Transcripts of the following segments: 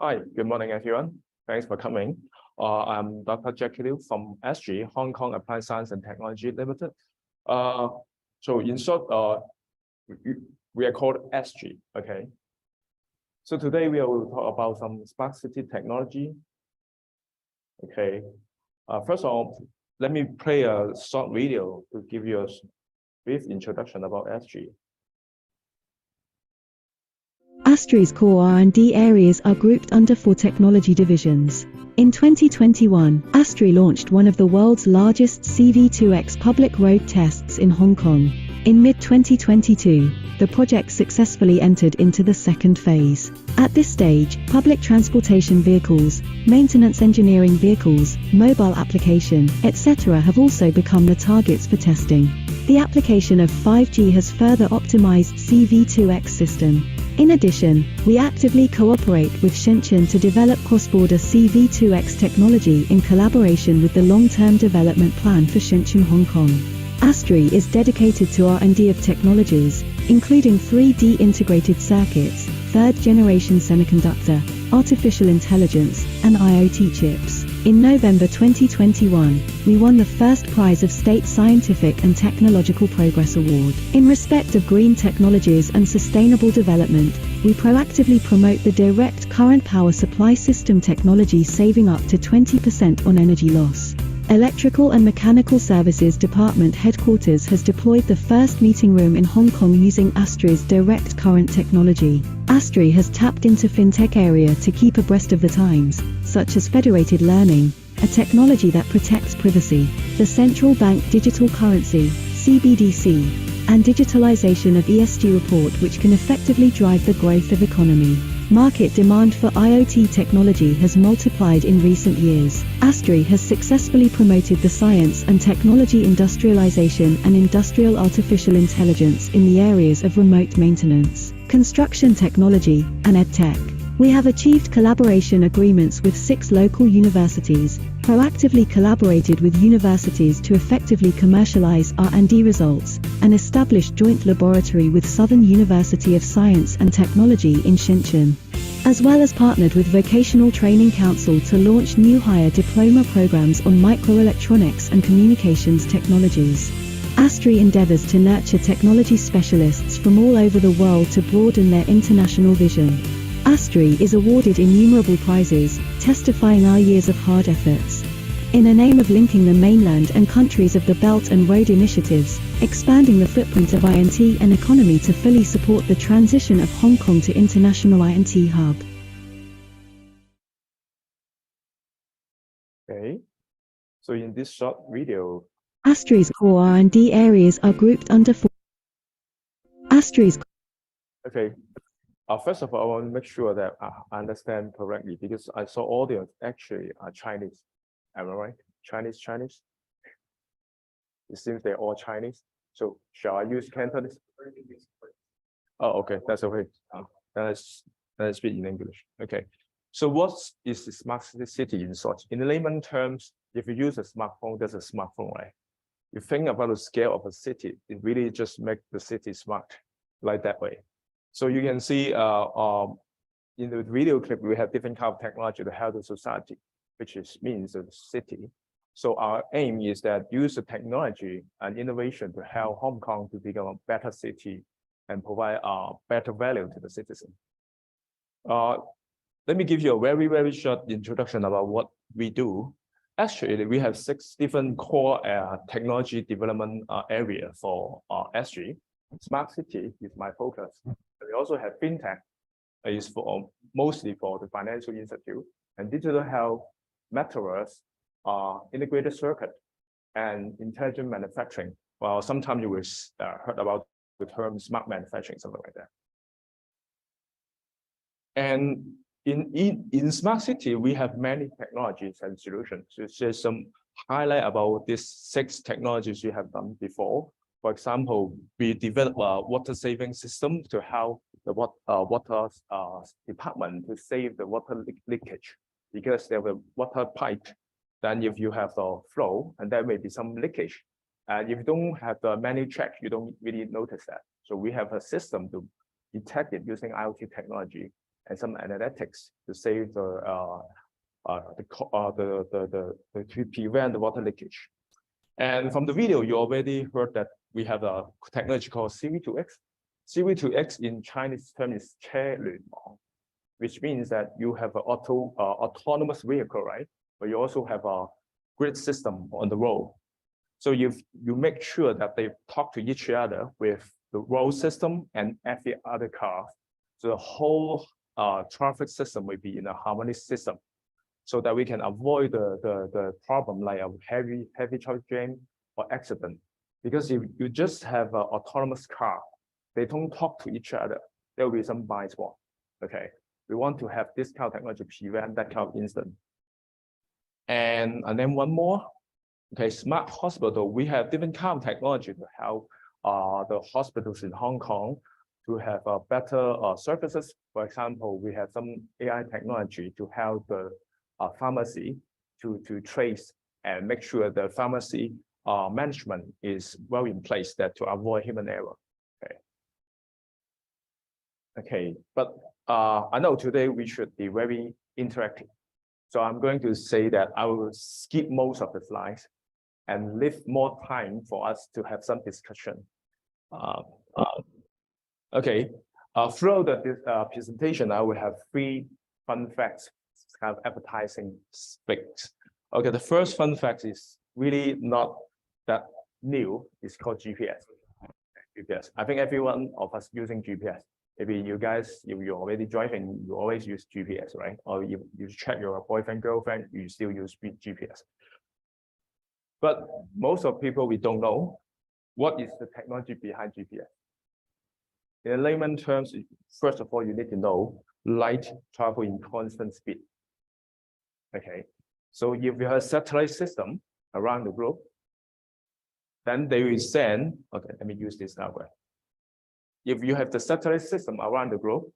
Hi, good morning, everyone. Thanks for coming. I'm Dr. Jackie Liu from SG, Hong Kong Applied Science and Technology Limited. So in short, we are called SG, okay? So today we will talk about some smart city technology. Okay. First of all, let me play a short video to give you a brief introduction about SG. ASTRI's core R&D areas are grouped under 4 technology divisions. In 2021, ASTRI launched one of the world's largest CV2X public road tests in Hong Kong. In mid-2022, the project successfully entered into the second phase. At this stage, public transportation vehicles, maintenance engineering vehicles, mobile application, etc. have also become the targets for testing. The application of 5G has further optimized CV2X system. In addition, we actively cooperate with Shenzhen to develop cross-border CV2X technology in collaboration with the long-term development plan for Shenzhen, Hong Kong. ASTRI is dedicated to R&D of technologies, including 3D integrated circuits, third-generation semiconductor, artificial intelligence, and IoT chips. In November 2021, we won the first prize of State Scientific and Technological Progress Award. In respect of green technologies and sustainable development, we proactively promote the direct current power supply system technology, saving up to 20% on energy loss. Electrical and Mechanical Services Department Headquarters has deployed the first meeting room in Hong Kong using ASTRI's direct current technology. ASTRI has tapped into fintech area to keep abreast of the times, such as federated learning, a technology that protects privacy, the central bank digital currency, CBDC, and digitalization of ESG report, which can effectively drive the growth of economy. Market demand for IoT technology has multiplied in recent years. ASTRI has successfully promoted the science and technology industrialization and industrial artificial intelligence in the areas of remote maintenance, construction technology, and edtech. We have achieved collaboration agreements with 6 local universities, proactively collaborated with universities to effectively commercialize R&D results, and established joint laboratory with Southern University of Science and Technology in Shenzhen, as well as partnered with Vocational Training Council to launch new higher diploma programs on microelectronics and communications technologies. ASTRI endeavors to nurture technology specialists from all over the world to broaden their international vision. ASTRI is awarded innumerable prizes, testifying our years of hard efforts. In the name of linking the mainland and countries of the Belt and Road initiatives, expanding the footprint of INT and economy to fully support the transition of Hong Kong to international INT hub. Okay. So in this short video, ASTRI's core R&D areas are grouped under 4. ASTRI's. Okay. First of all, I want to make sure that I understand correctly, because I saw audience actually are Chinese. Am I right? Chinese? It seems they're all Chinese. So shall I use Cantonese? Oh, okay, that's okay. Then I speak in English. Okay. So what is the smart city in short? In layman terms, if you use a smartphone, that's a smartphone, right? You think about the scale of a city, it really just makes the city smart, like that way. So you can see in the video clip, we have different kind of technology to help the society, which means the city. So our aim is that use the technology and innovation to help Hong Kong to become a better city and provide better value to the citizen. Let me give you a very, very short introduction about what we do. Actually, we have 6 different core technology development area for SG. Smart city is my focus. We also have fintech, is for mostly for the financial institute, and digital health, metaverse, integrated circuit, and intelligent manufacturing. Well, sometimes you will heard about the term smart manufacturing, something like that. And in smart city, we have many technologies and solutions. So there's some highlight about these 6 technologies we have done before. For example, we developed a water saving system to help the water department to save the water leakage, because there were water pipe. Then if you have the flow, and there may be some leakage, and if you don't have the manual check, you don't really notice that. So we have a system to detect it using IoT technology and some analytics to save to prevent the water leakage. And from the video, you already heard that we have a technology called CV2X. CV2X in Chinese term is 车聯網, which means that you have an autonomous vehicle, right? But you also have a grid system on the road. So you make sure that they talk to each other with the road system and every other car. So the whole traffic system will be in a harmonious system, so that we can avoid the problem like a heavy traffic jam or accident. Because if you just have an autonomous car, they don't talk to each other, there will be some blind spot. Okay, we want to have this kind of technology to prevent that kind of incident. And then one more, okay, smart hospital. We have different kind of technology to help the hospitals in Hong Kong to have better services. For example, we have some AI technology to help the pharmacy to trace and make sure the pharmacy management is well in place that to avoid human error. Okay, but I know today we should be very interactive. So I'm going to say that I will skip most of the slides and leave more time for us to have some discussion. Okay, throughout this presentation, I will have 3 fun facts, kind of advertising speaks. Okay, the first fun fact is really not that new. It's called GPS. GPS. I think every one of us using GPS. Maybe you guys, if you're already driving, you always use GPS, right? Or you check your boyfriend, girlfriend, you still use GPS. But most of people, we don't know what is the technology behind GPS. In layman terms, first of all, you need to know light travel in constant speed. Okay, so if you have a satellite system around the globe, then they will send, okay, let me use this diagram. If you have the satellite system around the globe,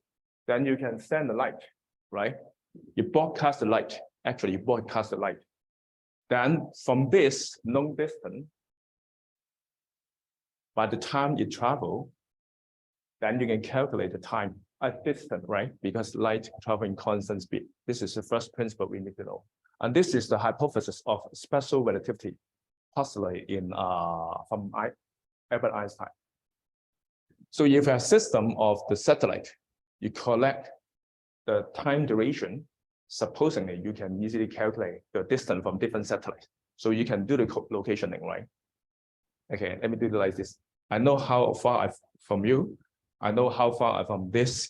then you can send the light, right? You broadcast the light, actually you broadcast the light. Then from this long distance, by the time you travel, then you can calculate the time at distance, right? Because light travel in constant speed. This is the first principle we need to know. And this is the hypothesis of special relativity postulated in from Albert Einstein. So if you have a system of the satellite, you collect the time duration, supposedly you can easily calculate the distance from different satellites. So you can do the locationing, right? Okay, let me do it like this. I know how far I'm from you. I know how far I'm from this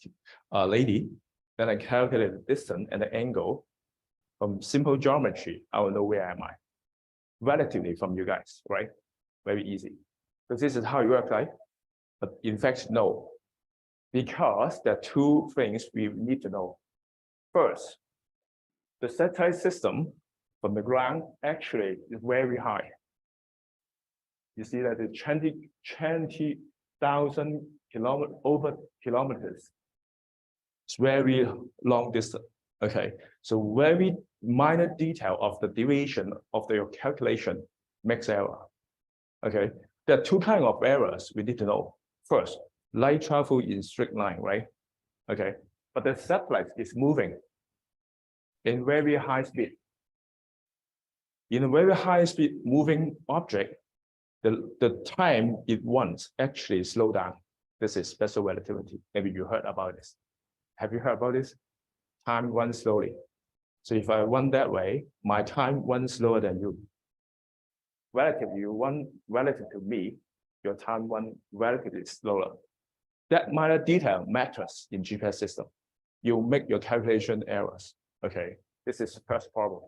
lady. Then I calculate the distance and the angle. From simple geometry, I will know where am I. Relatively from you guys, right? Very easy. Because this is how it works, right? But in fact, no. Because there are 2 things we need to know. First, the satellite system from the ground actually is very high. You see that it's 20,000 kilometers. It's very long distance. Okay, so very minor detail of the deviation of your calculation makes error. Okay, there are 2 kinds of errors we need to know. First, light travel in straight line, right? Okay, but the satellite is moving in very high speed. In a very high speed moving object, the time it wants actually slow down. This is special relativity. Maybe you heard about this. Have you heard about this? Time runs slowly. So if I run that way, my time runs slower than you. Relative to me, your time runs relatively slower. That minor detail matters in GPS system. You make your calculation errors. Okay, this is the first problem.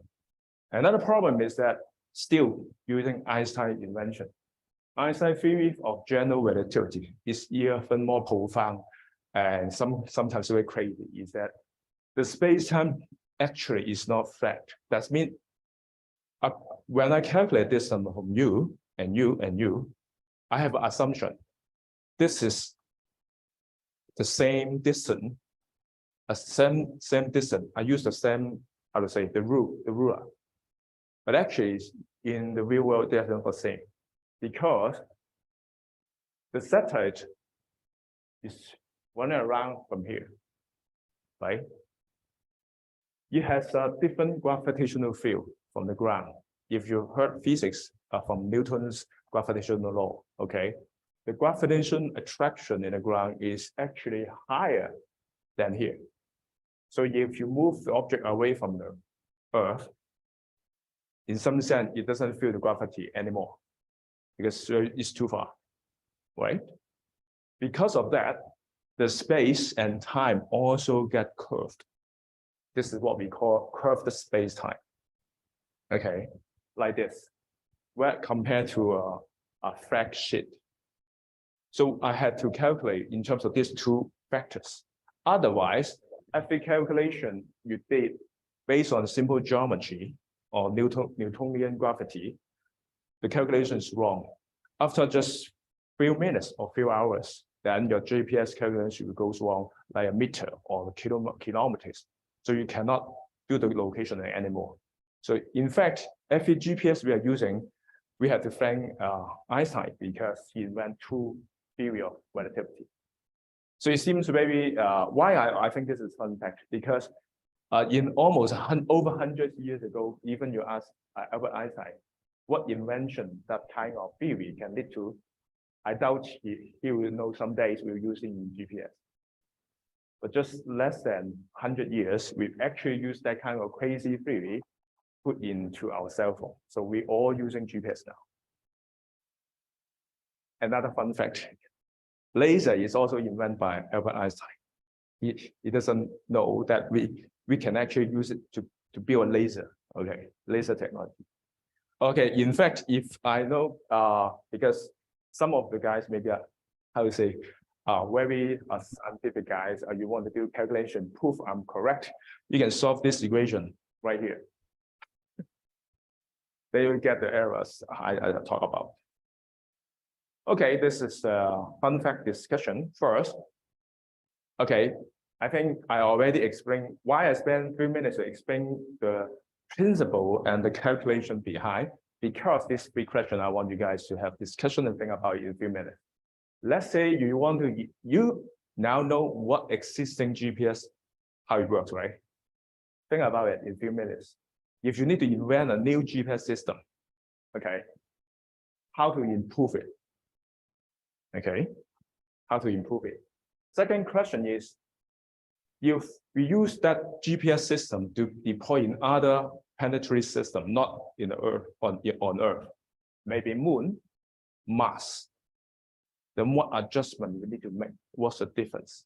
Another problem is that still using Einstein's invention. Einstein's theory of general relativity is even more profound and sometimes very crazy, is that the space-time actually is not flat. That means when I calculate this number from you and you and you, I have an assumption. This is the same distance, same distance. I use the same, how to say, the ruler. But actually, in the real world, they are not the same, because the satellite is running around from here. right? It has a different gravitational field from the ground. If you heard physics from Newton's gravitational law, okay, the gravitational attraction in the ground is actually higher than here. So if you move the object away from the Earth, in some sense, it doesn't feel the gravity anymore because it's too far, right? Because of that, the space and time also get curved. This is what we call curved space-time. Okay, like this, where compared to a flat sheet. So I had to calculate in terms of these two factors. Otherwise, every calculation you did based on simple geometry or Newtonian gravity, the calculation is wrong. After just few minutes or few hours, then your GPS calculation goes wrong like a meter or kilometers. So you cannot do the location anymore. So in fact, every GPS we are using, we have to thank Einstein because he went through theory of relativity. So it seems very, why I think this is fun fact, because in almost over 100 years ago, even you ask Albert Einstein, what invention that kind of theory can lead to, I doubt he will know some days we're using GPS. But just less than 100 years, we've actually used that kind of crazy theory put into our cell phone. So we're all using GPS now. Another fun fact, laser is also invented by Albert Einstein. He doesn't know that we can actually use it to build a laser, okay, laser technology. Okay, in fact, if I know, because some of the guys maybe are, how to say, very scientific guys, you want to do calculation, proof I'm correct, you can solve this equation right here. They will get the errors I talk about. Okay, this is a fun fact discussion first. Okay, I think I already explained why I spent 3 minutes to explain the principle and the calculation behind, because this big question I want you guys to have discussion and think about it in a few minutes. Let's say you now know what existing GPS, how it works, right? Think about it in a few minutes. If you need to invent a new GPS system, okay, how to improve it? Okay, how to improve it? Second question is, if we use that GPS system to deploy in other planetary system, not in the Earth, on Earth, maybe Moon, Mars, then what adjustment we need to make? What's the difference?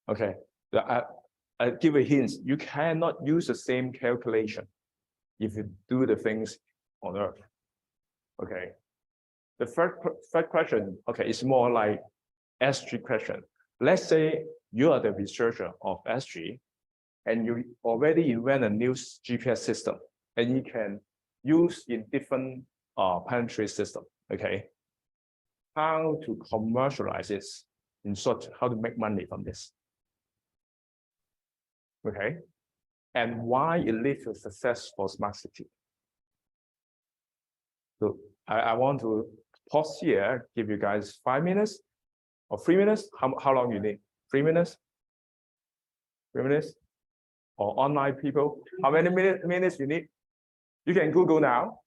Okay, I give a hint. You cannot use the same calculation if you do the things on Earth. Okay. The third question, okay, is more like S3 question. Let's say you are the researcher of S3 and you already invent a new GPS system and you can use in different planetary system, okay? How to commercialize this, in short, how to make money from this, okay? And why it leads to success for smart city. So I want to pause here, give you guys 5 minutes or 3 minutes. How long you need? 3 minutes? 3 minutes? Or online people, how many minutes you need? You can Google now.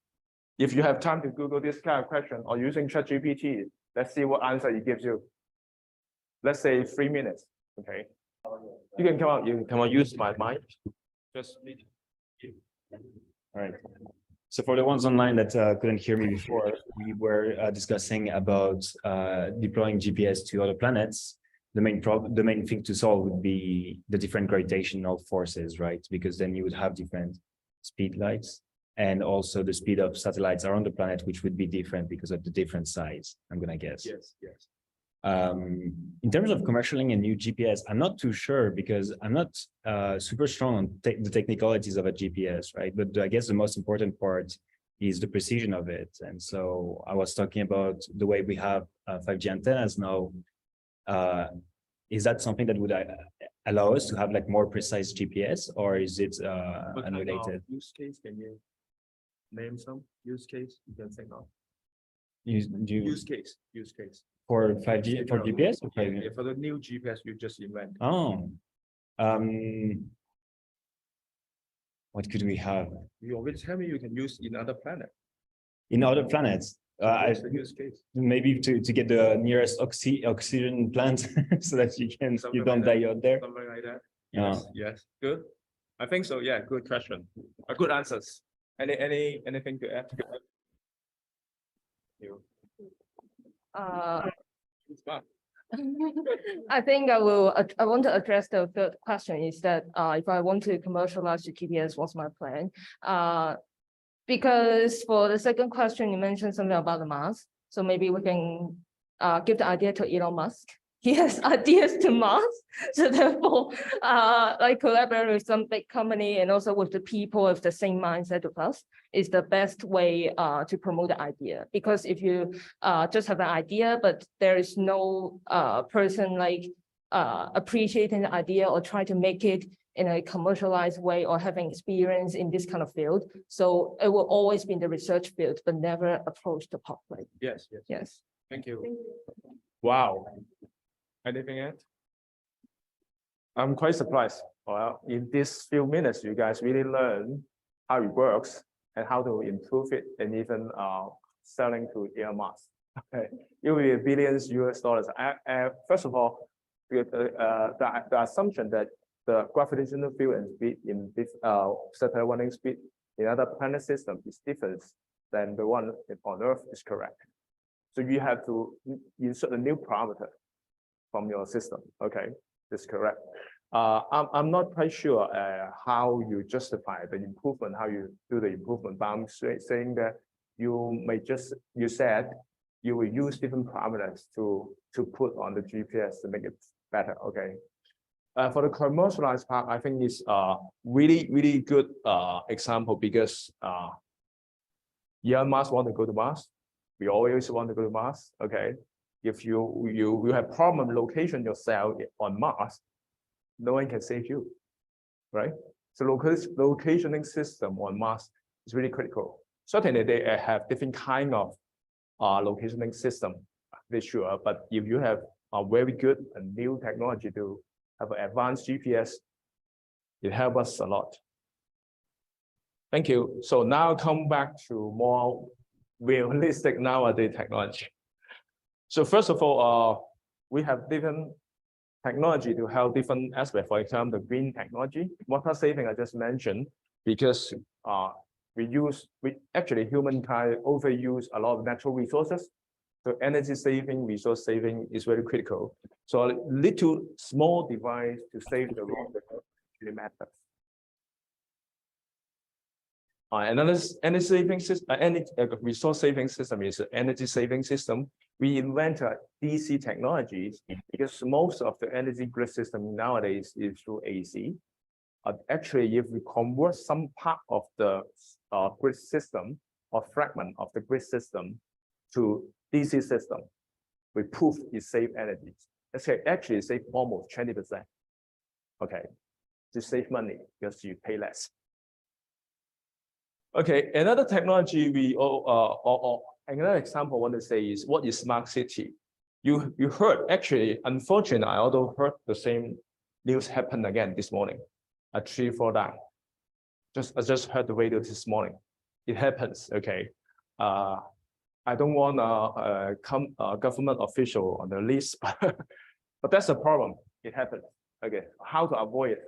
If you have time to Google this kind of question or using ChatGPT, let's see what answer it gives you. Let's say 3 minutes, okay? You can come out, use my mic. Just all right. So for the ones online that couldn't hear me before, we were discussing about deploying GPS to other planets. The main thing to solve would be the different gravitational forces, right? Because then you would have different speed lights, and also the speed of satellites around the planet, which would be different because of the different size, I'm gonna guess. Yes, yes. In terms of commercializing a new GPS, I'm not too sure because I'm not super strong on the technicalities of a GPS, right? But I guess the most important part is the precision of it. And so I was talking about the way we have 5G antennas now. Is that something that would allow us to have like more precise GPS, or is it unrelated? Use case, can you name some use case you can think of? Use case. For 5G, for GPS? Yeah, for the new GPS you just invented. Oh, What could we have You already tell me you can use in other planet. in other planets? What's the use case? Maybe to get the nearest oxygen plant so that you don't die out there. Something like that. Yeah. Yes, good. I think so. Yeah, good question. Good answers. Anything to add? You. Smart. I think I want to address the third question is that if I want to commercialize the GPS, what's my plan? Because for the second question, you mentioned something about the Mars. So maybe we can give the idea to Elon Musk. He has ideas to Mars. So therefore, like collaborate with some big company and also with the people with the same mindset of us is the best way to promote the idea. Because if you just have an idea, but there is no person like appreciating the idea or try to make it in a commercialized way or having experience in this kind of field. So it will always be in the research field, but never approach the public. Yes. Yes. Thank you. Wow. Anything else? I'm quite surprised. Well, in these few minutes, you guys really learn how it works and how to improve it, and even selling to Elon Musk. Okay, it will be billions US dollars. First of all, the assumption that the gravitational field and speed in this satellite running speed in other planet system is different than the one on Earth is correct. So you have to insert a new parameter from your system. Okay, that's correct. I'm not quite sure how you justify the improvement, how you do the improvement, but I'm saying that you said you will use different parameters to put on the GPS to make it better. Okay. For the commercialized part, I think it's really good example because Elon Musk want to go to Mars. We always want to go to Mars. Okay. If you have problem location yourself on Mars, no one can save you, right? So locationing system on Mars is really critical. Certainly they have different kind of locationing system, for sure. But if you have a very good and new technology to have an advanced GPS, it helps us a lot. Thank you. So now come back to more realistic nowadays technology. So first of all, we have different technology to help different aspects. For example, the green technology, water saving I just mentioned, because actually humankind overuse a lot of natural resources. So energy saving, resource saving is very critical. So a little small device to save the world really matters. Another energy saving system, resource saving system is an energy saving system. We invented DC technologies because most of the energy grid system nowadays is through AC. Actually, if we convert some part of the grid system or fragment of the grid system to DC system, we prove it save energy. Actually save almost 20%. Okay, to save money because you pay less. Okay, another technology another example I want to say is what is smart city? You heard, actually, unfortunately, I also heard the same news happen again this morning. A tree fall down. I just heard the radio this morning. It happens, okay. I don't want a government official on the list, but that's the problem. It happens. Okay, how to avoid it?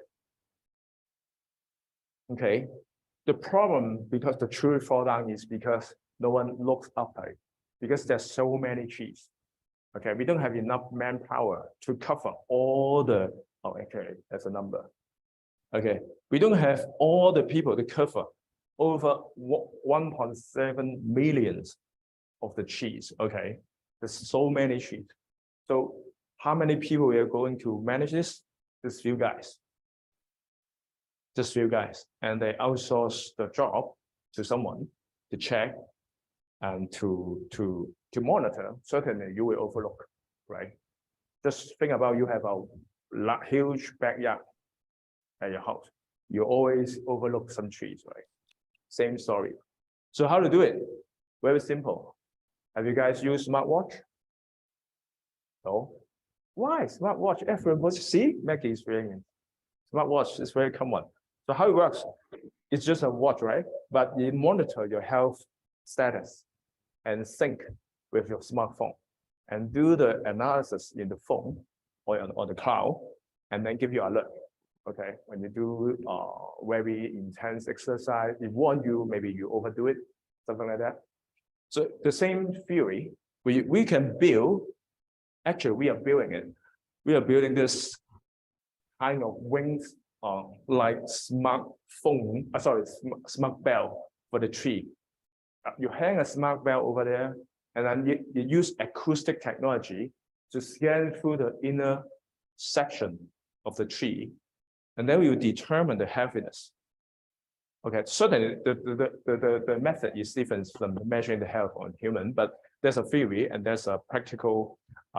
Okay, the problem because the tree fall down is because no one looks after it, because there's so many trees. Okay, we don't have enough manpower to cover all the. Oh, actually, that's a number. Okay, we don't have all the people to cover over 1.7 million of the trees. Okay, there's so many trees. So how many people we are going to manage this? Just few guys. Just few guys, and they outsource the job to someone to check and to monitor. Certainly, you will overlook, right? Just think about you have a huge backyard at your house. You always overlook some trees, right? Same story. So how to do it? Very simple. Have you guys used smartwatch? No. Why smartwatch? Everybody see, Maggie is brilliant. Smartwatch is very common. So how it works? It's just a watch, right? But it monitor your health status and sync with your smartphone and do the analysis in the phone or on the cloud, and then give you alert. Okay, when you do very intense exercise, it warn you, maybe you overdo it, something like that. So the same theory, we can build, actually we are building it. We are building this kind of wings like smartphone, smart bell for the tree. You hang a smart bell over there, and then you use acoustic technology to scan through the inner section of the tree, and then you determine the healthiness. Okay, certainly the method is different from measuring the health on human, but there's a theory and there's a practical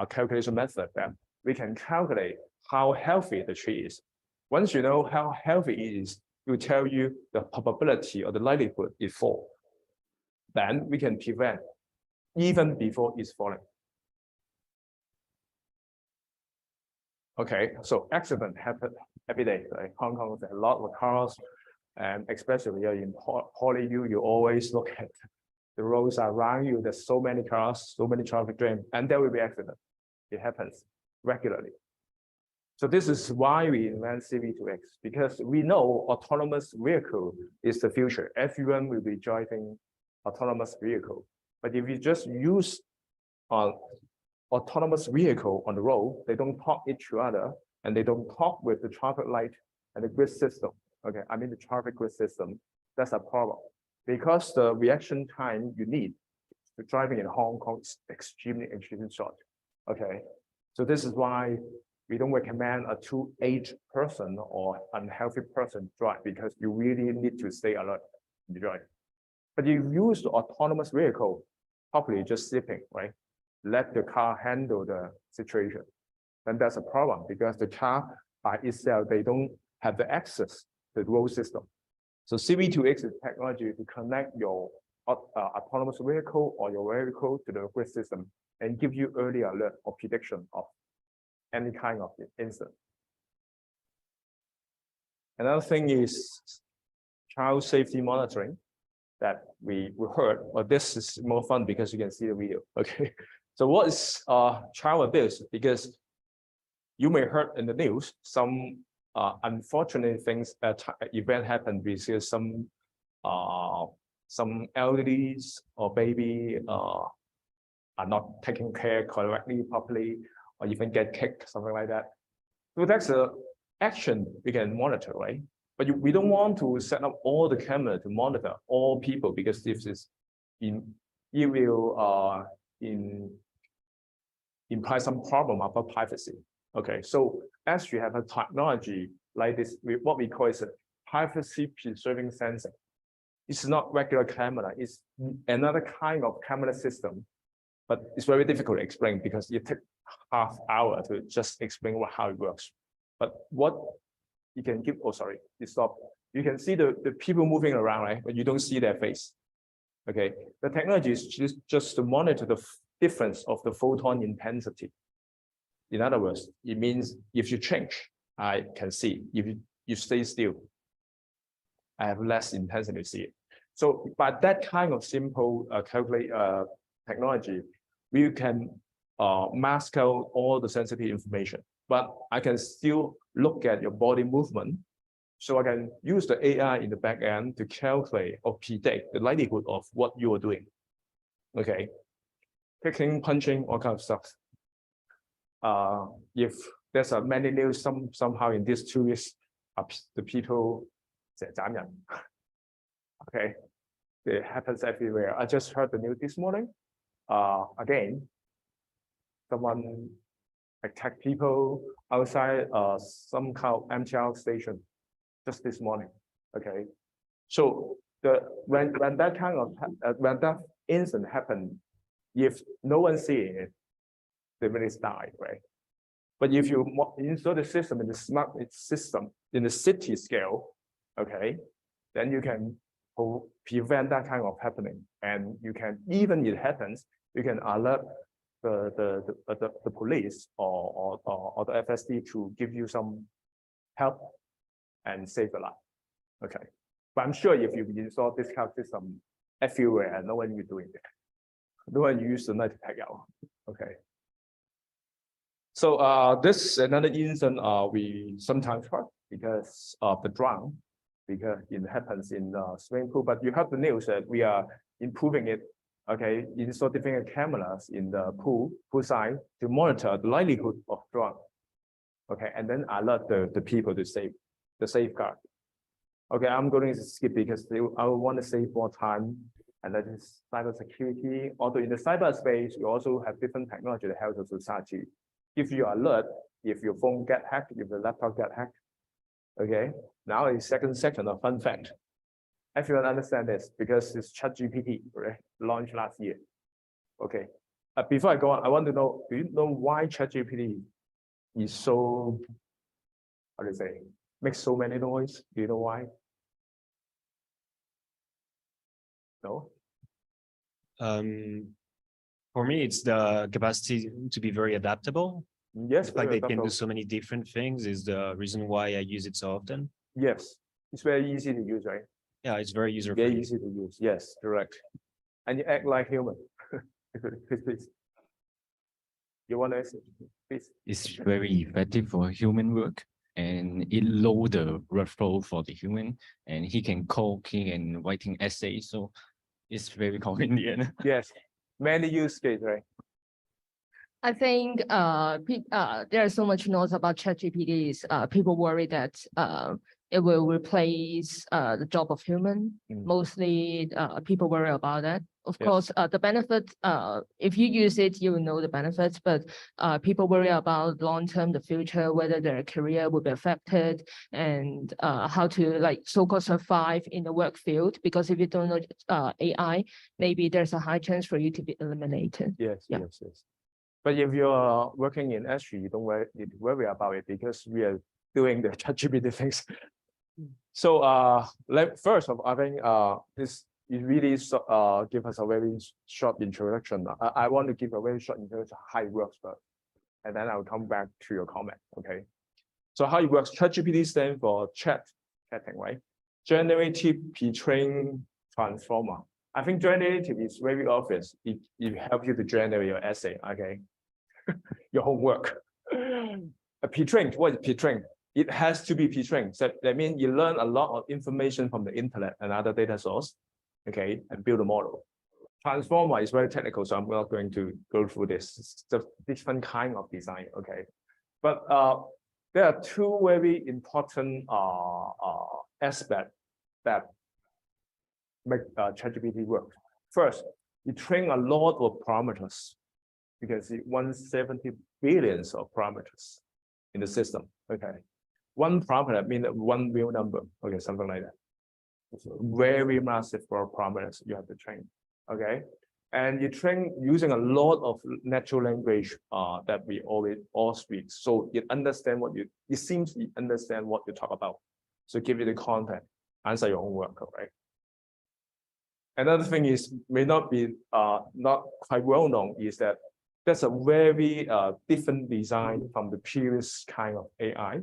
calculation method that we can calculate how healthy the tree is. Once you know how healthy it is, it will tell you the probability or the likelihood it falls. Then we can prevent even before it's falling. Okay, so accident happen every day. Like Hong Kong, there's a lot of cars, and especially in PolyHack, you always look at the roads around you. There's so many cars, so many traffic jams, and there will be accident. It happens regularly. So this is why we invent CV2X, because we know autonomous vehicle is the future. Everyone will be driving autonomous vehicle. But if you just use autonomous vehicle on the road, they don't talk each other, and they don't talk with the traffic light and the grid system. Okay, I mean the traffic grid system. That's a problem, because the reaction time you need to driving in Hong Kong is extremely short. Okay, so this is why we don't recommend a too aged person or unhealthy person drive, because you really need to stay alert in the drive. But you use the autonomous vehicle, probably just sleeping, right? Let the car handle the situation. Then that's a problem, because the car by itself, they don't have the access to the road system. So CV2X is technology to connect your autonomous vehicle or your vehicle to the grid system and give you early alert or prediction of any kind of incident. Another thing is child safety monitoring that we heard, but this is more fun because you can see the video. Okay, so what is child abuse? Because you may heard in the news some unfortunate things, event happened because some elderlies or baby are not taken care correctly, properly, or even get kicked, something like that. So that's an action we can monitor, right? But we don't want to set up all the camera to monitor all people, because this is it will imply some problem about privacy. Okay, so as you have a technology like this, what we call is a privacy preserving sensing. It's not regular camera, it's another kind of camera system, but it's very difficult to explain because it takes half hour to just explain how it works. But what you can give, oh, sorry, it stopped. You can see the people moving around, right? But you don't see their face. Okay, the technology is just to monitor the difference of the photon intensity. In other words, it means if you change, I can see. If you stay still, I have less intensity to see it. So by that kind of simple technology, we can mask out all the sensitive information, but I can still look at your body movement. So I can use the AI in the back end to calculate or predict the likelihood of what you are doing. Okay, kicking, punching, all kinds of stuff. If there's a many news somehow in these 2 weeks, the people, okay, it happens everywhere. I just heard the news this morning. Again, someone attacked people outside some kind of MTR station just this morning. Okay, so when that kind of when that incident happened, if no one seeing it, they really die, right? But if you install the system in the smart system in the city scale, okay, then you can prevent that kind of happening, and you can, even if it happens, you can alert the police or the FSD to give you some help and save a lot. Okay, but I'm sure if you install this kind of system everywhere, no one is doing it. No one use the night tag out. Okay. So this is another instance we sometimes have because of the drone, because it happens in the swimming pool. But you have the news that we are improving it. Okay, install different cameras in the poolside to monitor the likelihood of drone. Okay, and then alert the people to safeguard. Okay, I'm going to skip because I want to save more time. And that is cybersecurity. Although in the cyberspace, you also have different technology that helps the society. Give you alert if your phone get hacked, if the laptop get hacked. Okay, now the second section of fun fact. Everyone understand this because it's ChatGPT, right? Launched last year. Okay, before I go on, I want to know, do you know why ChatGPT is so, how do you say, makes so many noise? Do you know why? No? For me, it's the capacity to be very adaptable. Yes, The fact that it can do so many different things is the reason why I use it so often. yes, it's very easy to use, right? Yeah, it's very Very user-friendly. easy to use. Yes, correct. And you act like human. Please. You want to say, please? It's very effective for human work, and it low the workflow for the human, and he can code, he can writing essays, so it's very convenient. Yes, many use case, right? I think there are so much noise about ChatGPT. People worry that it will replace the job of human. Mostly people worry about that. Of Yes. course, the benefit, if you use it, you will know the benefits, but people worry about long-term, the future, whether their career will be affected and how to like so-called survive in the work field. Because if you don't know AI, maybe there's a high chance for you to be eliminated. Yes, Yeah. yes. But if you're working in S3, you don't worry about it because we are doing the ChatGPT things. So first of all, I think this it really give us a very short introduction. I want to give a very short introduction how it works first, and then I'll come back to your comment. Okay. So how it works? ChatGPT stands for chatting, right? Generative pre-trained transformer. I think generative is very obvious. It helps you to generate your essay. Okay. Your homework. A pre-trained, what is pre-trained? It has to be pre-trained. So that means you learn a lot of information from the internet and other data source, okay, and build a model. Transformer is very technical, so I'm not going to go through this. It's a different kind of design, okay. But there are two very important aspects that make ChatGPT work. First, you train a lot of parameters because it wants 70 billions of parameters in the system. Okay, one parameter means one real number. Okay, something like that. It's very massive for parameters you have to train. Okay, and you train using a lot of natural language that we all speak. So it understand it seems it understand what you talk about. So give you the content, answer your own work. Right. Another thing is may not be not quite well known is that that's a very different design from the previous kind of AI.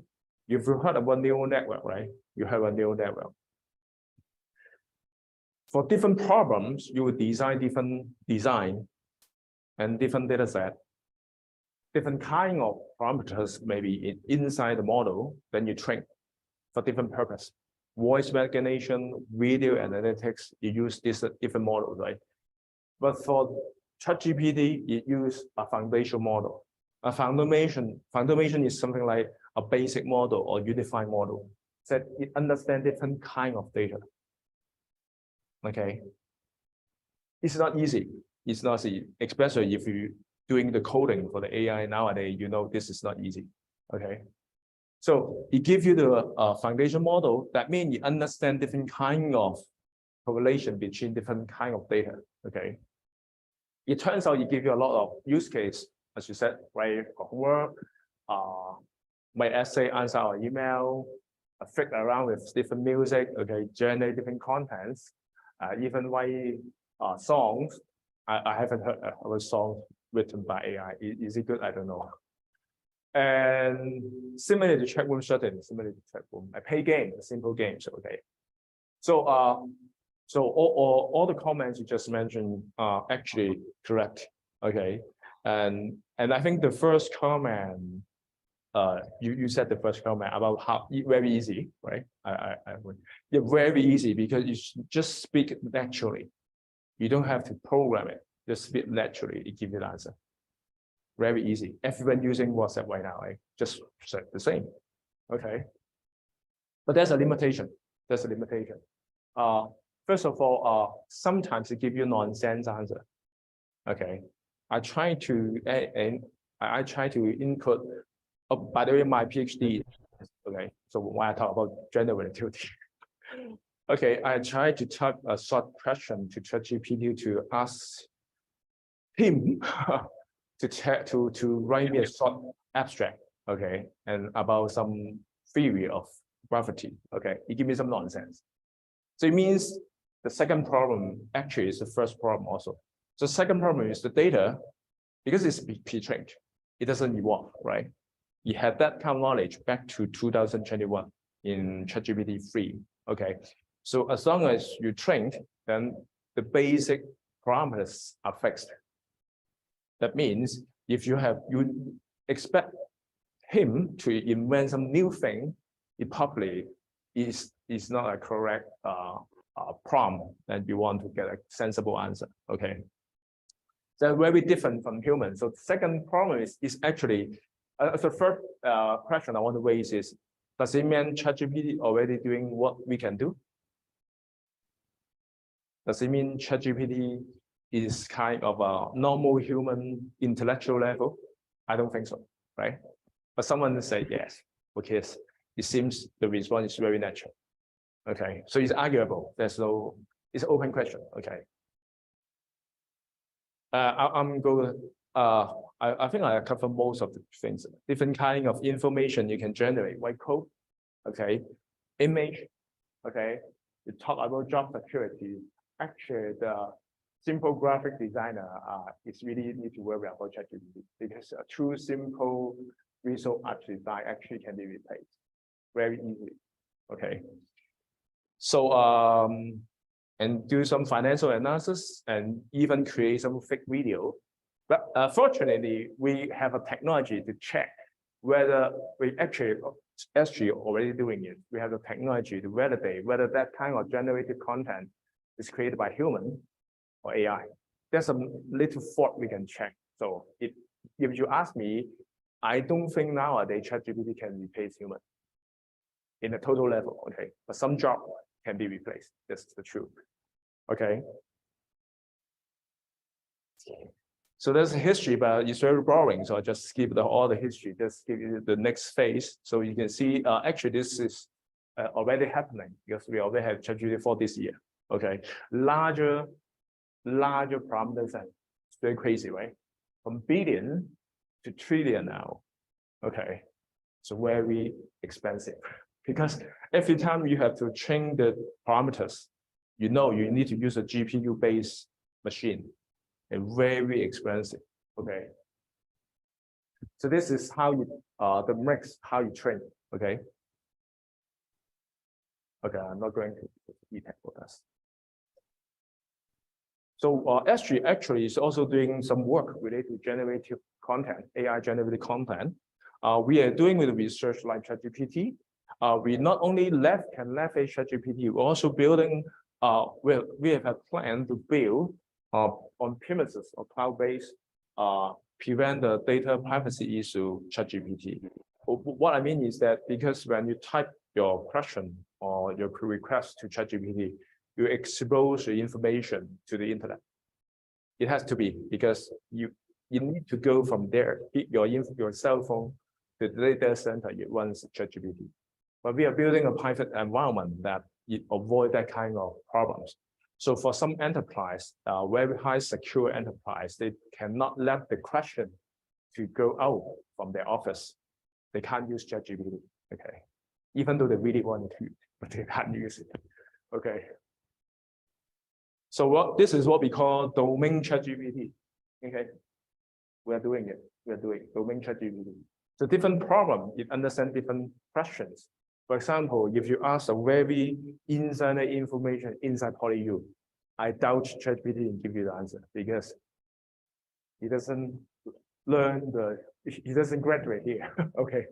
You've heard about neural network, right? You have a neural network. For different problems, you would design different design and different data set, different kind of parameters maybe inside the model, then you train for different purpose. Voice recognition, video analytics, you use this different model, right? But for ChatGPT, it uses a foundation model. A foundation is something like a basic model or unified model. So it understands different kind of data. Okay. It's not easy. It's not easy, especially if you're doing the coding for the AI nowadays, you know this is not easy. Okay. So it gives you the foundation model. That means you understand different kind of correlation between different kind of data. Okay. It turns out it gives you a lot of use case, as you said, right? Homework, my essay, answer our email, flick around with different music, okay, generate different contents, even write songs. I haven't heard of a song written by AI. Is it good? I don't know. And similar to chat room setting, similar to chat room, I play games, simple games, okay. So so all the comments you just mentioned are actually correct, okay. And I think the first comment, you said the first comment about how very easy, right? I would, yeah, very easy because you just speak naturally. You don't have to program it. Just speak naturally. It gives you the answer. Very easy. Everyone using WhatsApp right now, right? Just say the same. Okay. But there's a limitation. There's a limitation. First of all, sometimes it gives you nonsense answer. Okay. I try to input. Oh, by the way, my PhD. Okay. So when I talk about gender relativity. Okay, I tried to type a short question to ChatGPT to ask him to write me a short abstract, okay, and about some theory of gravity. Okay, he give me some nonsense. So it means the second problem actually is the first problem also. So the second problem is the data, because it's pre-trained, it doesn't evolve, right? You had that kind of knowledge back to 2021 in ChatGPT 3. Okay, so as long as you trained, then the basic parameters are fixed. That means if you expect him to invent some new thing, it probably is not a correct prompt that you want to get a sensible answer. Okay, they're very different from humans. So the second problem is actually the first question I want to raise is, does it mean ChatGPT already doing what we can do? Does it mean ChatGPT is kind of a normal human intellectual level? I don't think so, right? But someone say yes, because it seems the response is very natural. Okay, so it's arguable. There's no, it's an open question. Okay. I'm going. I think I cover most of the things. Different kind of information you can generate, white code, okay, image, okay. You talk about job security. Actually, the simple graphic designer is really need to worry about ChatGPT because a true simple visual art design actually can be replaced very easily. Okay. So and do some financial analysis and even create some fake video. But fortunately, we have a technology to check whether we actually already doing it. We have the technology to validate whether that kind of generated content is created by human or AI. There's a little fault we can check. So if you ask me, I don't think nowadays ChatGPT can replace human in a total level. Okay, but some job can be replaced. That's the truth. Okay. So there's a history, but it's very boring. So I just skip all the history, just give you the next phase. So you can see, actually, this is already happening because we already have ChatGPT 4 this year. Okay, larger parameters, and it's very crazy, right? From billion to trillion now. Okay, so very expensive because every time you have to train the parameters, you need to use a GPU-based machine. And very expensive. Okay. So this is how you the mix, how you train. Okay. Okay, I'm not going to detail for this. So S3 actually is also doing some work related to generative content, AI generated content. We are doing with research like ChatGPT. We not only can leverage ChatGPT, we're also building. We have a plan to build on premises or cloud-based, prevent the data privacy issue ChatGPT. What I mean is that because when you type your question or your request to ChatGPT, you expose the information to the internet. It has to be because you need to go from there, your cell phone to the data center, it runs ChatGPT. But we are building a private environment that it avoid that kind of problems. So for some enterprise, very high secure enterprise, they cannot let the question to go out from their office. They can't use ChatGPT, okay? Even though they really want to, but they can't use it, okay? So this is what we call domain ChatGPT, okay? We are doing it, we are doing domain ChatGPT. So different problem, it understands different questions. For example, if you ask a very insider information inside PolyU, I doubt ChatGPT will give you the answer because he doesn't learn he doesn't graduate here. Okay.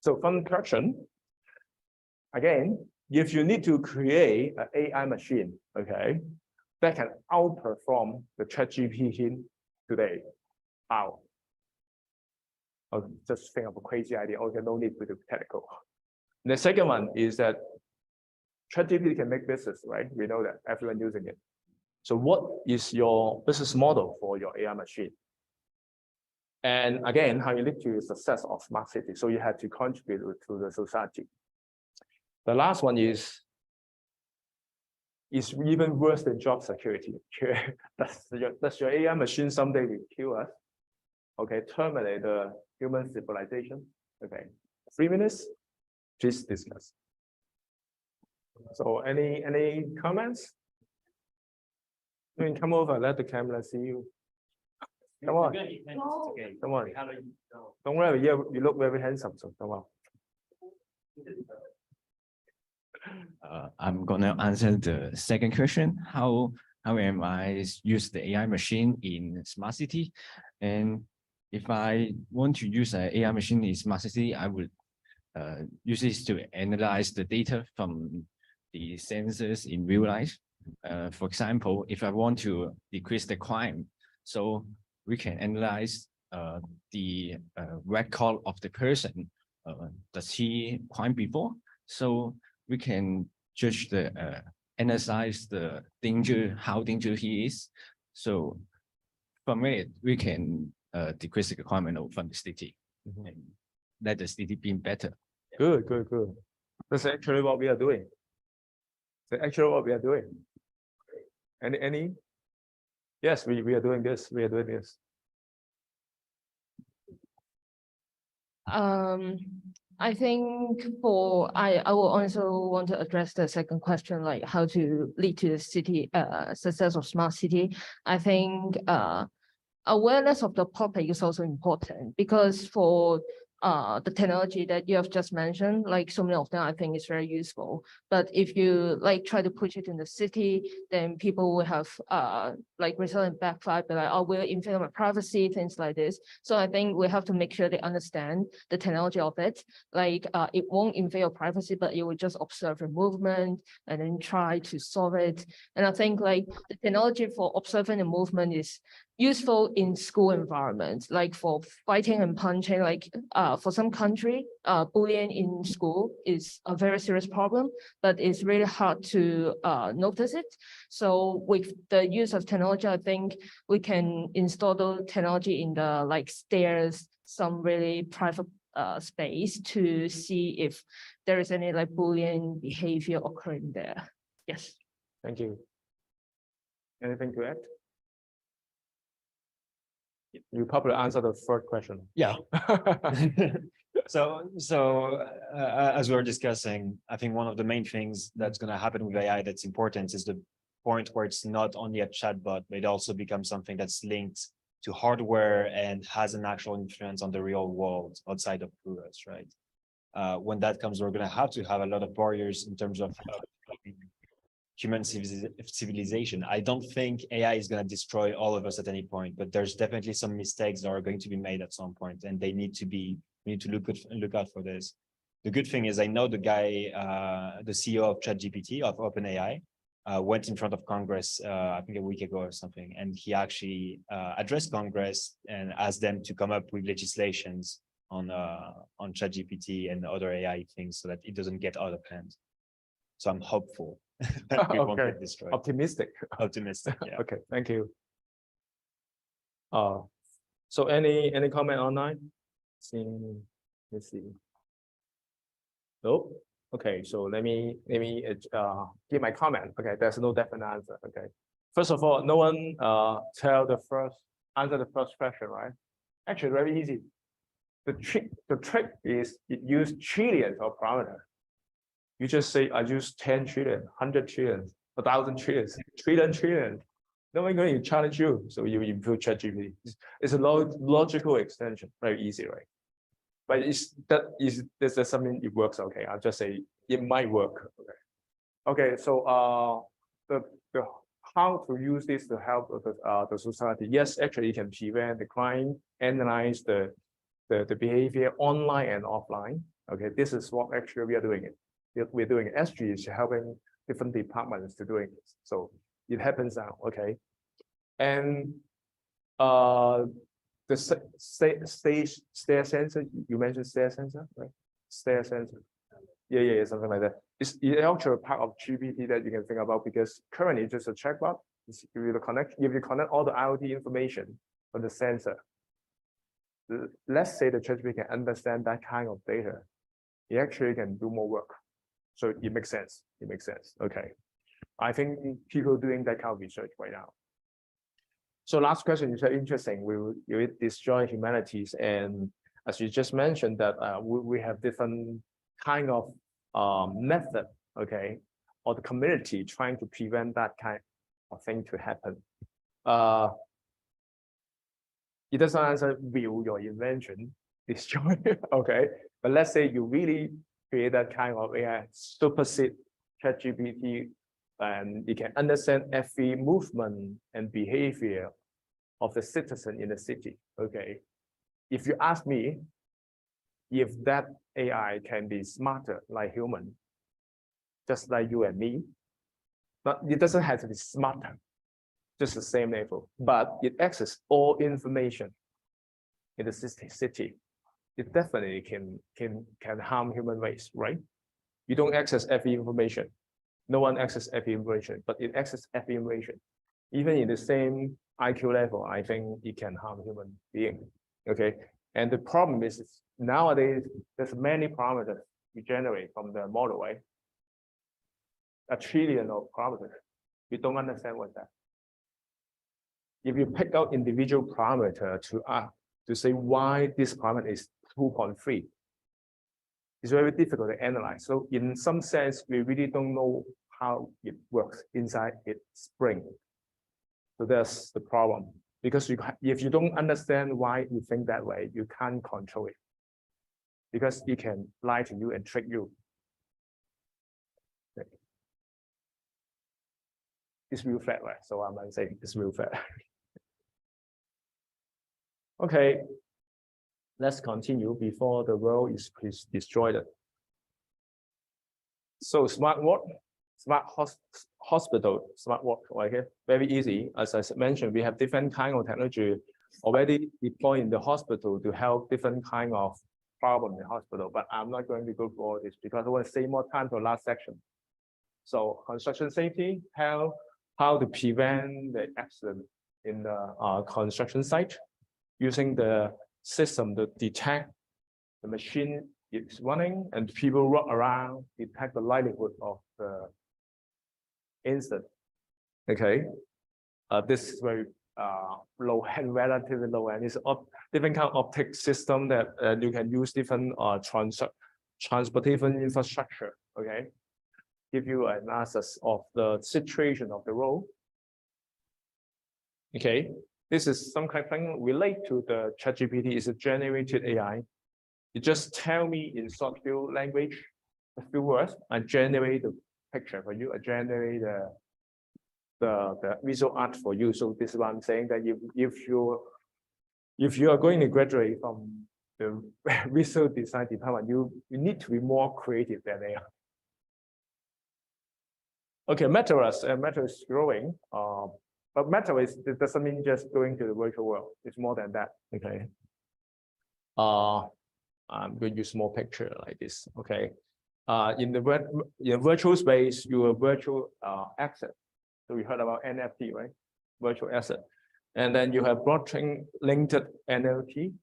So fun question. Again, if you need to create an AI machine, okay, that can outperform the ChatGPT today, how? Or just think of a crazy idea. Okay, no need to be technical. And the second one is that ChatGPT can make business, right? We know that everyone using it. So what is your business model for your AI machine? And again, how you lead to the success of smart city. So you have to contribute to the society. The last one is even worse than job security. Does your AI machine someday will kill us? Okay, terminate the human civilization. Okay, 3 minutes, please discuss. So any comments? I mean, come over, let the camera see you. Come on. Come on. Don't worry, you look very handsome, so come on. I'm gonna answer the second question. How am I use the AI machine in smart city? And if I want to use an AI machine in smart city, I would use this to analyze the data from the sensors in real life. For example, if I want to decrease the crime, so we can analyze the record of the person. Does he crime before? So we can judge the analyze the danger, how dangerous he is. So from it, we can decrease the crime and from the city and let the city be better. Good. That's actually what we are doing. That's actually what we are doing. Any? Yes, we are doing this. We are doing this. I think I will also want to address the second question, like how to lead to the city success of smart city. I think awareness of the topic is also important because for the technology that you have just mentioned, like so many of them, I think is very useful. But if you like try to push it in the city, then people will have like result in backfire, but like, oh, we're invading my privacy, things like this. So I think we have to make sure they understand the technology of it. Like it won't invade your privacy, but it will just observe your movement and then try to solve it. And I think like the technology for observing the movement is useful in school environments, like for fighting and punching, like for some country, bullying in school is a very serious problem, but it's really hard to notice it. So with the use of technology, I think we can install the technology in the like stairs, some really private space to see if there is any like bullying behavior occurring there. Yes. Thank you. Anything to add? You probably answered the third question. Yeah. So as we were discussing, I think one of the main things that's going to happen with AI that's important is the point where it's not only a chatbot, but it also becomes something that's linked to hardware and has an actual influence on the real world outside of us, right? When that comes, we're going to have a lot of barriers in terms of human civilization. I don't think AI is going to destroy all of us at any point, but there's definitely some mistakes that are going to be made at some point, and we need to look out for this. The good thing is I know the guy, the CEO of ChatGPT, of OpenAI, went in front of Congress, I think a week ago or something, and he actually addressed Congress and asked them to come up with legislations on ChatGPT and other AI things so that it doesn't get out of hand. So I'm hopeful. We won't get destroyed. Optimistic. Yeah. Okay, thank you. So any comment online? Let's see. Nope. Okay, so let me give my comment. Okay, there's no definite answer. Okay, first of all, no one answer the first question, right? Actually, very easy. The trick is it use trillions of parameters. You just say I use 10 trillion, 100 trillion, 1,000 trillions, trillion. No one going to challenge you, so you improve ChatGPT. It's a logical extension, very easy, right? But is that something it works? Okay, I'll just say it might work. Okay, so the how to use this to help the society? Yes, actually, you can prevent the crime, analyze the behavior online and offline. Okay, this is what actually we are doing it. We're doing it. SG is helping different departments to doing this. So it happens now. Okay, and the stair sensor, you mentioned stair sensor, right? Stair sensor. Yeah, something like that. It's actually part of GPT that you can think about, because currently it's just a chatbot. If you connect all the IoT information on the sensor, let's say the ChatGPT can understand that kind of data, it actually can do more work. So it makes sense. It makes sense. Okay. I think people doing that kind of research right now. So last question is very interesting. Will it destroy humanities? And as you just mentioned that we have different kind of method, okay, or the community trying to prevent that kind of thing to happen. It doesn't answer will your invention destroy, okay? But let's say you really create that kind of AI, supersede ChatGPT, and it can understand every movement and behavior of the citizen in the city, okay? If you ask me, if that AI can be smarter like human, just like you and me, but it doesn't have to be smarter, just the same level, but it accesses all information in the city. It definitely can harm human race, right? You don't access every information. No one accesses every information, but it accesses every information. Even in the same IQ level, I think it can harm human being. Okay, and the problem is nowadays there's many parameters we generate from the model, right? A trillion of parameters. We don't understand what's that. If you pick out individual parameter to say why this parameter is 2.3, it's very difficult to analyze. So in some sense, we really don't know how it works inside its brain. So that's the problem. Because if you don't understand why you think that way, you can't control it. Because it can lie to you and trick you. It's real flat, right? So I'm saying it's real flat. Okay, let's continue before the world is destroyed. So smart work, smart hospital, smart work, okay, very easy. As I mentioned, we have different kind of technology already deployed in the hospital to help different kind of problem in the hospital. But I'm not going to go through all this because I want to save more time for the last section. So construction safety, how to prevent the accident in the construction site, using the system to detect the machine is running and people walk around, detect the likelihood of the incident. Okay, this is very low and relatively low, and it's different kind of optic system that you can use different transportation infrastructure. Okay, give you an analysis of the situation of the road. Okay, this is some kind of thing relate to the ChatGPT. Is a generated AI. You just tell me in short few language, a few words, and generate the picture for you. I generate the visual art for you. So this is what I'm saying, that if you are going to graduate from the visual design department, you need to be more creative than AI. Okay, metaverse, metaverse is growing. But metaverse, it doesn't mean just going to the virtual world. It's more than that. Okay. I'm going to use more picture like this. Okay. In the virtual space, you have virtual asset. So we heard about NFT, right? Virtual asset. And then you have blockchain linked NFT.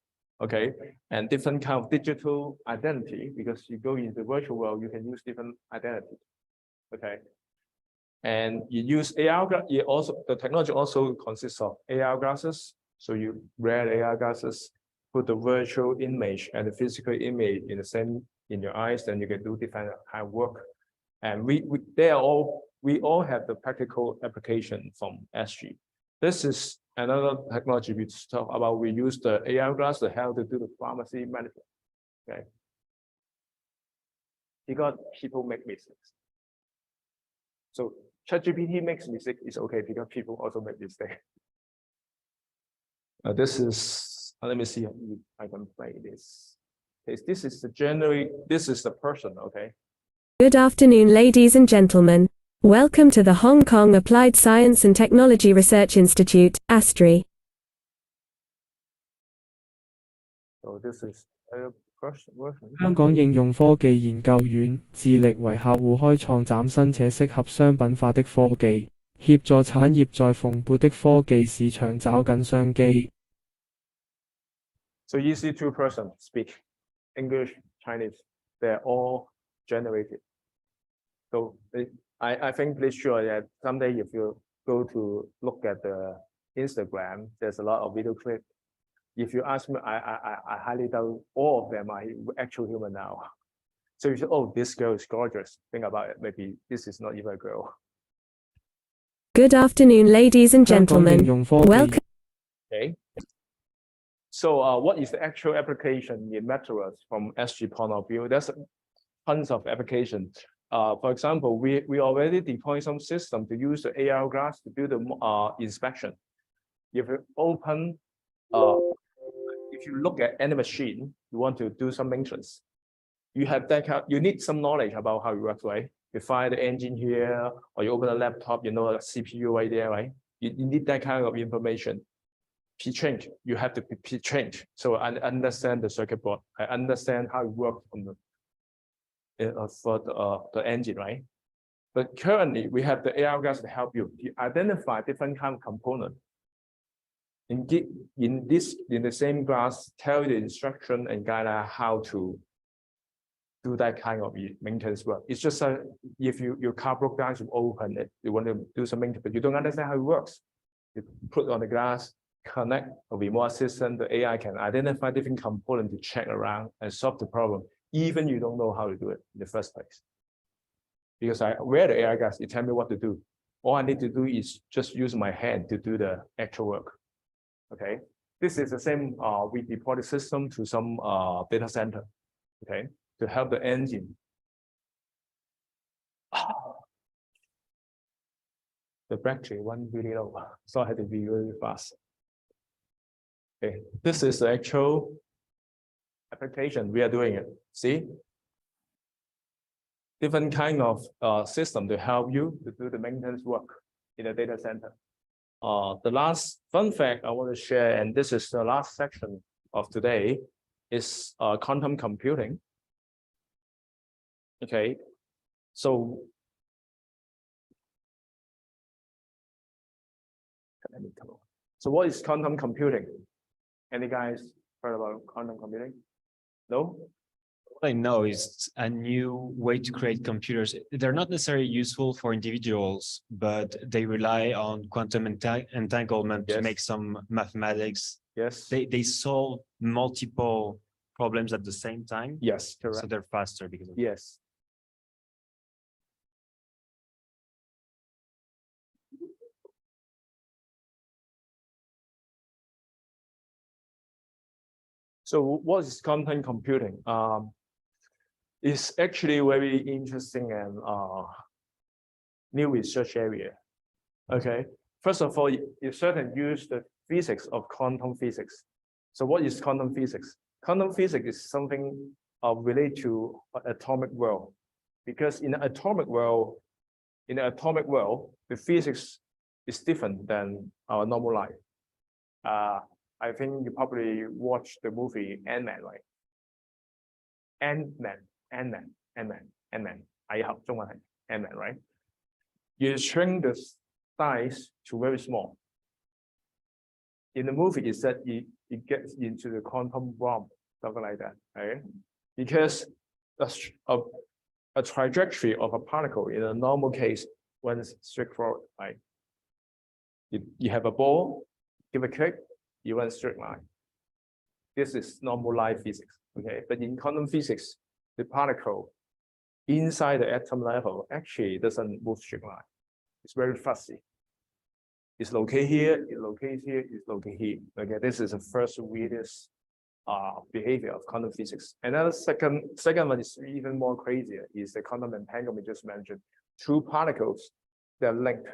Okay. And different kind of digital identity, because you go into the virtual world, you can use different identity. Okay. And you use AR, the technology also consists of AR glasses. So you wear AR glasses, put the virtual image and the physical image in the same in your eyes, then you can do different kind of work. And we all have the practical application from SG. This is another technology we talk about. We use the AI glass to help to do the pharmacy management. Okay. Because people make mistakes. So ChatGPT makes mistake is okay because people also make mistake. This is, let me see if I can play this. Okay, this is the generic, this is the person, okay? Good afternoon, ladies and gentlemen. Welcome to the Hong Kong Applied Science and Technology Research Institute, ASTRI. So this is a first version. 香港應用科技研究院致力為客戶開創嶄新且適合商品化的科技，協助產業在蓬勃的科技市場找緊商機。So easy two person speak English, Chinese, they're all generated. So I think pretty sure that someday if you go to look at the Instagram, there's a lot of video clips. If you ask me, I highly doubt all of them are actual human now. So you say, oh, this girl is gorgeous. Think about it. Maybe this is not even a girl. Good afternoon, ladies and 香港應 gentlemen. 用科技 Welcome. Okay. So what is the actual application in metaverse from SG point of view? There's tons of applications. For example, we already deployed some system to use the AR glass to do the inspection. If you open, if you look at any machine, you want to do some maintenance. You have that. You need some knowledge about how it works, right? You find the engine here, or you open a laptop, you know the CPU right there, right? You need that kind of information. P-change, you have to P-change. So I understand the circuit board. I understand how it works on the for the engine, right? But currently we have the AR glass to help you identify different kind of component. In the same glass, tell you the instruction and guide how to do that kind of maintenance work. It's just if your car broke down, you open it, you want to do some maintenance, but you don't understand how it works. You put on the glass, connect a remote assistant, the AI can identify different components to check around and solve the problem, even you don't know how to do it in the first place. Because I wear the AI glass, it tell me what to do. All I need to do is just use my hand to do the actual work. Okay, this is the same. We deploy the system to some data center. Okay, to help the engine. The battery went really low, so I had to be really fast. Okay, this is the actual application. We are doing it. See, different kind of system to help you to do the maintenance work in a data center. The last fun fact I want to share, and this is the last section of today, is quantum computing. Okay, so what is quantum computing? Any guys heard about quantum computing? No? What I know is a new way to create computers. They're not necessarily useful for individuals, but they rely on quantum entanglement to make some mathematics. Yes. They solve multiple problems at the same time. Yes, correct. So they're faster because of yes. So what is quantum computing? It's actually very interesting and new research area. Okay, first of all, you certainly use the physics of quantum physics. So what is quantum physics? Quantum physics is something related to atomic world, because in the atomic world, the physics is different than our normal life. I think you probably watched the movie Ant-Man, right? Ant-Man, Ant-Man, right? You shrink the size to very small. In the movie, it said it gets into the quantum realm, something like that, right? Because a trajectory of a particle in a normal case, when it's straightforward, right? You have a ball, give a kick, you want a straight line. This is normal life physics, okay? But in quantum physics, the particle inside the atom level actually doesn't move straight line. It's very fuzzy. It's located here, it's located here, it's located here. Okay, this is the first weirdest behavior of quantum physics. And then the second one is even more crazier, is the quantum entanglement we just mentioned. Two particles, they're linked,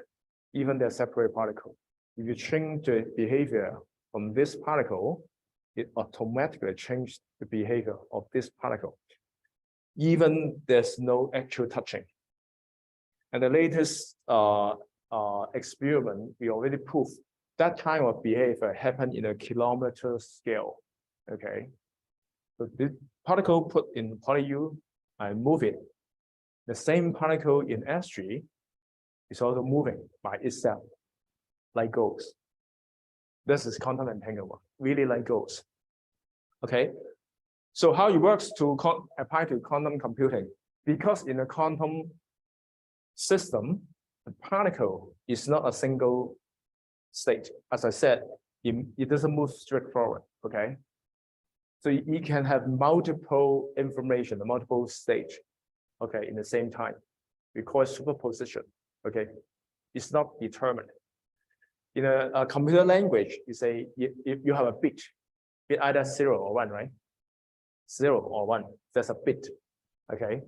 even they're separate particles. If you change the behavior from this particle, it automatically changes the behavior of this particle. Even there's no actual touching. And the latest experiment, we already proved that kind of behavior happened in a kilometer scale. Okay, so this particle put in PolyU, I move it. The same particle in S3 is also moving by itself, like ghosts. This is quantum entanglement, really like ghosts. Okay, so how it works to apply to quantum computing? Because in a quantum system, the particle is not a single state. As I said, it doesn't move straight forward. Okay, so you can have multiple information, multiple states, okay, in the same time. We call it superposition. Okay, it's not determined. In a computer language, you say if you have a bit either 0 or 1, right? 0 or 1, that's a bit. Okay,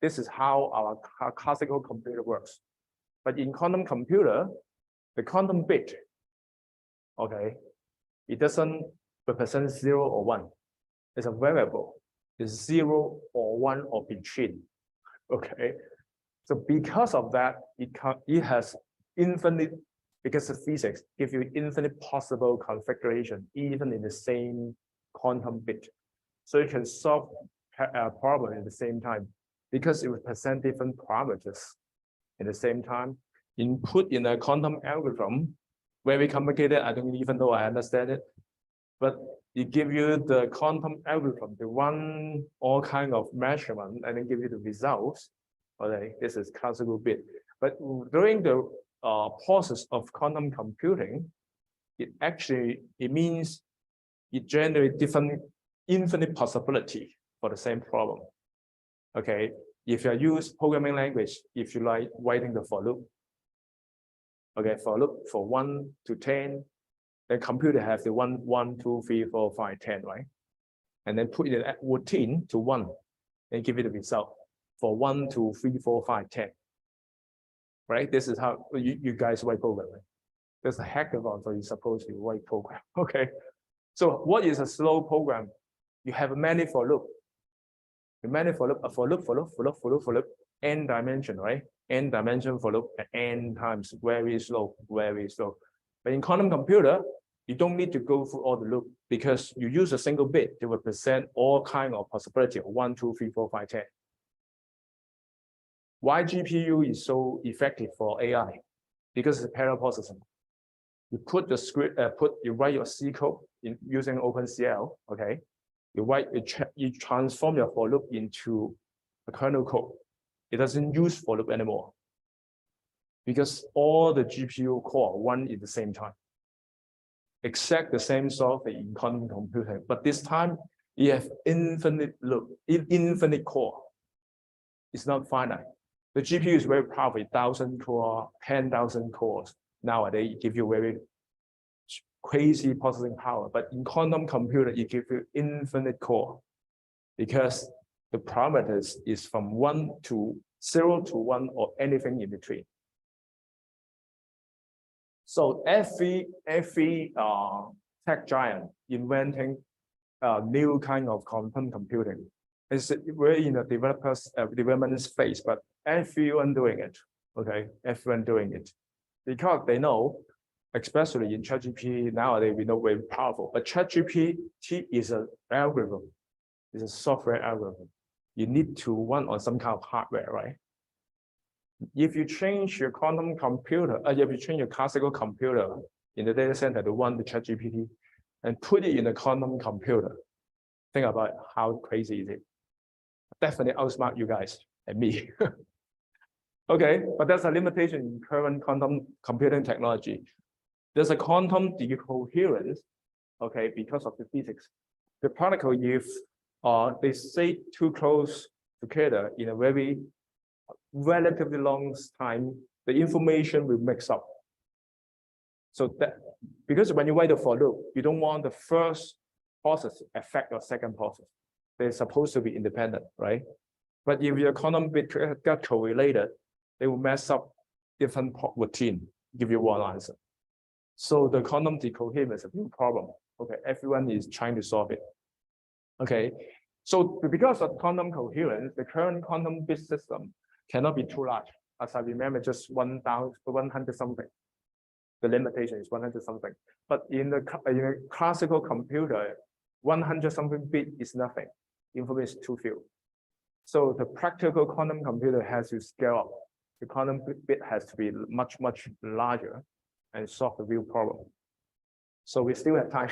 this is how our classical computer works. But in quantum computer, the quantum bit, okay, it doesn't represent 0 or 1. It's a variable. It's 0 or 1 or between. Okay, so because of that, it has infinite, because of physics gives you infinite possible configuration even in the same quantum bit. So you can solve a problem at the same time because it represents different parameters at the same time. Input in a quantum algorithm, very complicated. I don't even know I understand it, but it gives you the quantum algorithm to run all kind of measurement and then give you the results. Okay, this is classical bit. But during the process of quantum computing, it means it generates different infinite possibility for the same problem. Okay, if you use programming language, if you like writing the for loop, okay, for loop for 1 to 10, the computer has the 1, 2, 3, 4, 5, 10, right? And then put it in a routine to 1 and give it the result for 1, 2, 3, 4, 5, 10. Right? This is how you guys write program. Right? There's a hackathon, so you're supposed to write program. Okay. So what is a slow program? You have many for loop. Many for loop, n dimension, right? N dimension for loop at n times, very slow, very slow. But in quantum computer, you don't need to go through all the loop because you use a single bit to represent all kind of possibility of 1, 2, 3, 4, 5, 10. Why GPU is so effective for AI? Because it's parallel processing. You put the script, you write your C code using OpenCL, okay? You transform your for loop into a kernel code. It doesn't use for loop anymore because all the GPU core run at the same time. Exact the same software in quantum computing, but this time you have infinite loop, infinite core. It's not finite. The GPU is very powerful, 1,000 core, 10,000 cores. Nowadays, it gives you very crazy processing power, but in quantum computer, it gives you infinite core because the parameters is from 0 to 1 or anything in between. So every tech giant inventing a new kind of quantum computing. We're in a development phase, but everyone doing it. Okay, everyone doing it because they know, especially in ChatGPT nowadays, we know very powerful. But ChatGPT is an algorithm, it's a software algorithm. You need to run on some kind of hardware, right? If you change your quantum computer, if you change your classical computer in the data center to run the ChatGPT and put it in a quantum computer, think about how crazy is it. Definitely outsmart you guys and me. Okay, but there's a limitation in current quantum computing technology. There's a quantum decoherence, okay, because of the physics. The particle, if they stay too close together in a very relatively long time, the information will mix up. So that, because when you write a for loop, you don't want the first process to affect your second process. They're supposed to be independent, right? But if your quantum bit got correlated, they will mess up different routine, give you one answer. So the quantum decoherence is a big problem. Okay, everyone is trying to solve it. Okay, so because of quantum coherence, the current quantum bit system cannot be too large. As I remember, just 100 something. The limitation is 100 something. But in a classical computer, 100 something bit is nothing. Information is too few. So the practical quantum computer has to scale up. The quantum bit has to be much, much larger and solve the real problem. So we still have time.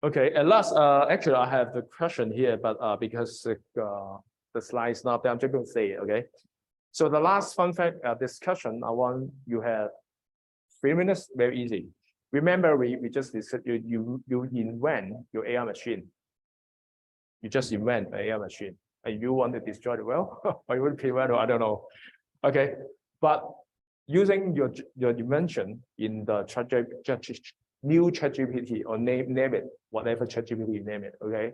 Okay, and last, actually, I have the question here, but because the slide is not there, I'm just going to say it, okay? So the last fun fact discussion, I want you have 3 minutes, very easy. Remember, we just discussed, you invent your AI machine. You just invent an AI machine, and you want to destroy the world, or you will prevent it, I don't know. Okay, but using your invention in the new ChatGPT, or name it, whatever ChatGPT you name it, okay?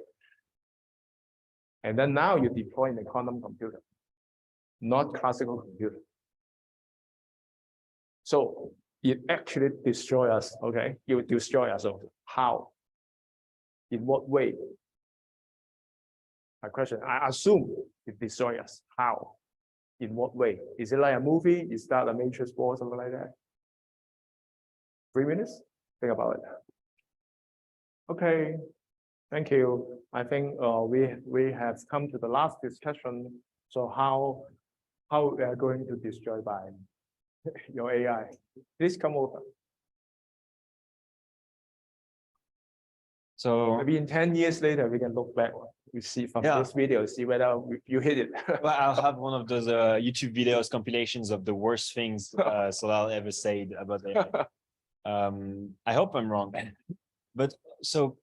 And then now you deploy in the quantum computer, not classical computer. So it actually destroys us, okay? It will destroy us. How? In what way? My question, I assume it destroys us. How? In what way? Is it like a movie? Is that a Matrix or something like that? 3 minutes? Think about it. Okay, thank you. I think we have come to the last discussion. So how we are going to destroy by your AI? Please come over. So maybe in 10 years later, we can look back. We see from this video, see whether you hit it. Well, I'll have one of those YouTube videos compilations of the worst things Solal ever said about AI. I hope I'm wrong, but so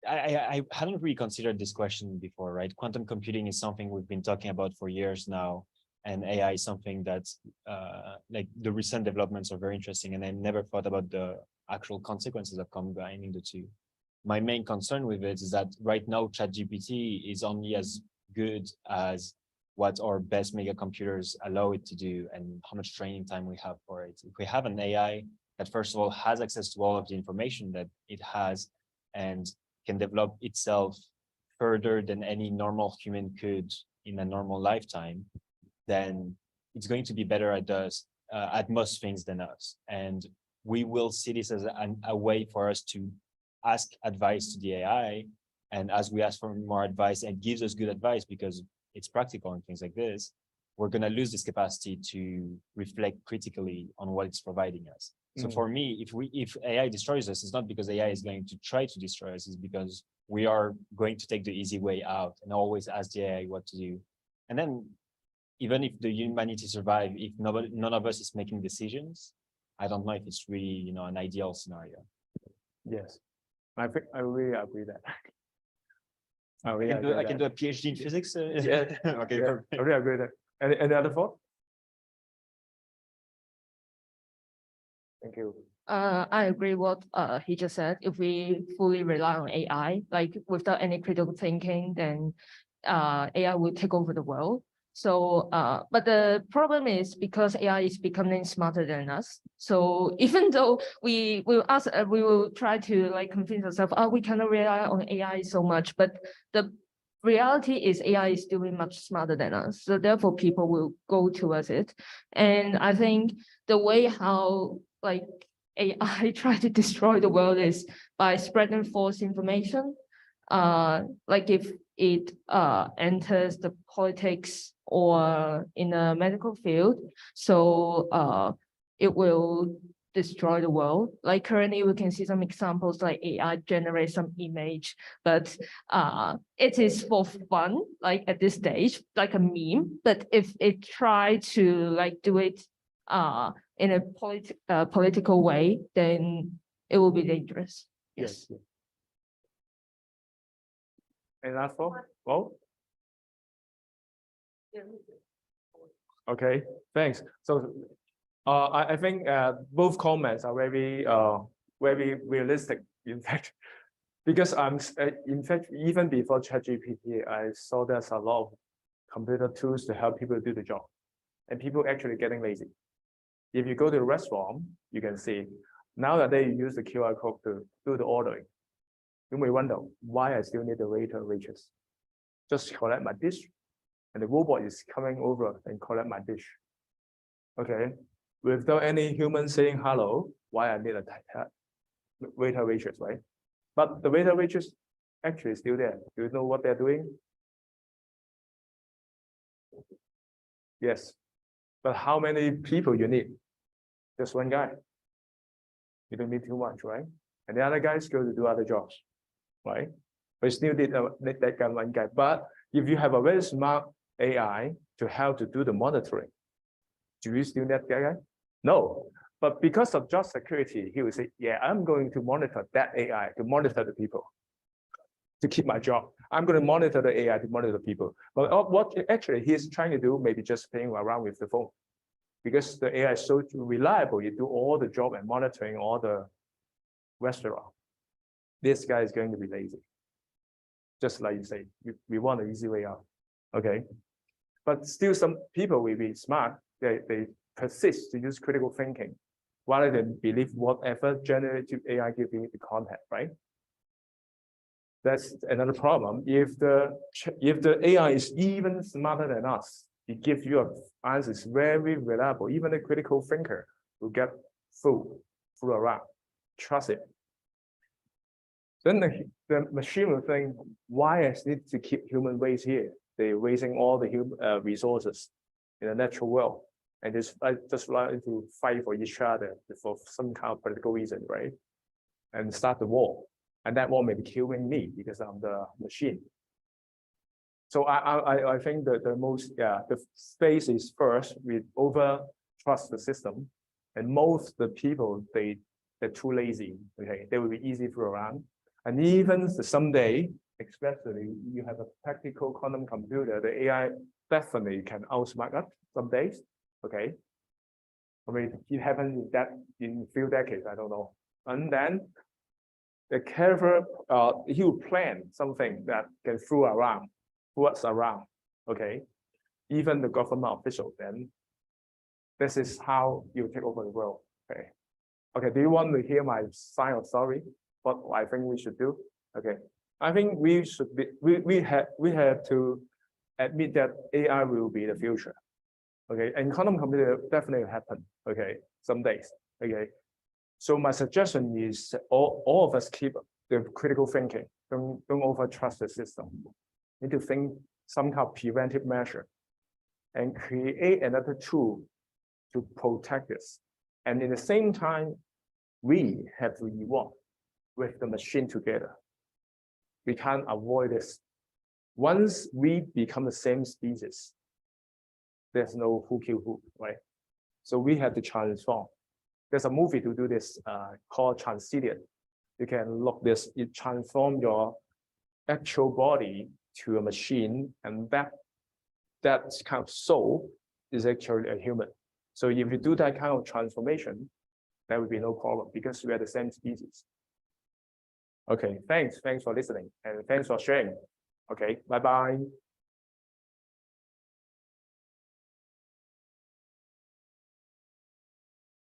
I hadn't really considered this question before, right? Quantum computing is something we've been talking about for years now, and AI is something that's like the recent developments are very interesting, and I never thought about the actual consequences of combining the two. My main concern with it is that right now ChatGPT is only as good as what our best mega computers allow it to do and how much training time we have for it. If we have an AI that first of all has access to all of the information that it has and can develop itself further than any normal human could in a normal lifetime, then it's going to be better at most things than us. And we will see this as a way for us to ask advice to the AI. And as we ask for more advice, it gives us good advice because it's practical and things like this, we're going to lose this capacity to reflect critically on what it's providing us. So for me, if AI destroys us, it's not because AI is going to try to destroy us, it's because we are going to take the easy way out and always ask the AI what to do. And then even if the humanity survive, if none of us is making decisions, I don't know if it's really, an ideal scenario. Yes, I think I really agree that. I can do a PhD in physics. Yeah. Okay. Yeah, I really agree that. Any other thought? Thank you. I agree what he just said. If we fully rely on AI, like without any critical thinking, then AI will take over the world. So, but the problem is because AI is becoming smarter than us. So even though we will try to like convince ourselves, oh, we cannot rely on AI so much, but the reality is AI is doing much smarter than us. So therefore people will go towards it. And I think the way how like AI try to destroy the world is by spreading false information. Like if it enters the politics or in a medical field, so it will destroy the world. Like currently we can see some examples like AI generate some image, but it is for fun, like at this stage, like a meme. But if it try to like do it in a political way, then it will be dangerous. Yes. And last thought? Well, okay, thanks. So I think both comments are very realistic, in fact, because in fact, even before ChatGPT, I saw there's a lot of computer tools to help people do the job, and people actually getting lazy. If you go to the restaurant, you can see nowadays you use the QR code to do the ordering. You may wonder why I still need the waiter or waitress. Just collect my dish, and the robot is coming over and collect my dish. Okay, without any human saying hello, why I need a waiter waitress, right? But the waiter waitress actually is still there. Do you know what they're doing? Yes, but how many people you need? Just one guy. You don't need too much, right? And the other guys go to do other jobs, right? But you still need that guy, one guy. But if you have a very smart AI to help to do the monitoring, do you still need that guy? No. But because of job security, he will say, yeah, I'm going to monitor that AI to monitor the people to keep my job. I'm going to monitor the AI to monitor the people. But what actually he's trying to do, maybe just playing around with the phone. Because the AI is so reliable, you do all the job and monitoring all the restaurant. This guy is going to be lazy. Just like you say, we want an easy way out. Okay. But still some people will be smart. They persist to use critical thinking rather than believe whatever generative AI gives you the content, right? That's another problem. If the AI is even smarter than us, it gives you answers very reliable. Even a critical thinker will get fooled around. Trust it. Then the machine will think, why I need to keep human waste here? They're wasting all the human resources in the natural world, and just like to fight for each other for some kind of political reason, right? And start the war, and that war may be killing me because I'm the machine. So I think that the space is first, we over trust the system, and most the people they're too lazy. Okay, they will be easy to around, and even someday, especially you have a practical quantum computer, the AI definitely can outsmart us some days. Okay, I mean it happened in a few decades, I don't know, and then the carrier he will plan something that can throw us around. Okay, even the government official. Then this is how you take over the world. Okay. Okay. Do you want to hear my side of story? What I think we should do? Okay. I think we should be. We have to admit that AI will be the future. Okay, and quantum computer definitely happen. Okay, some days. Okay. So my suggestion is all of us keep the critical thinking. Don't over trust the system. Need to think some kind of preventive measure and create another tool to protect this. And in the same time, we have to evolve with the machine together. We can't avoid this. Once we become the same species, there's no who kill who, right? So we have to transform. There's a movie to do this called Transcendent. You can look this, it transforms your actual body to a machine, and that kind of soul is actually a human. So if you do that kind of transformation, there will be no problem because we are the same species. Okay, thanks for listening, and thanks for sharing. Okay, bye-bye.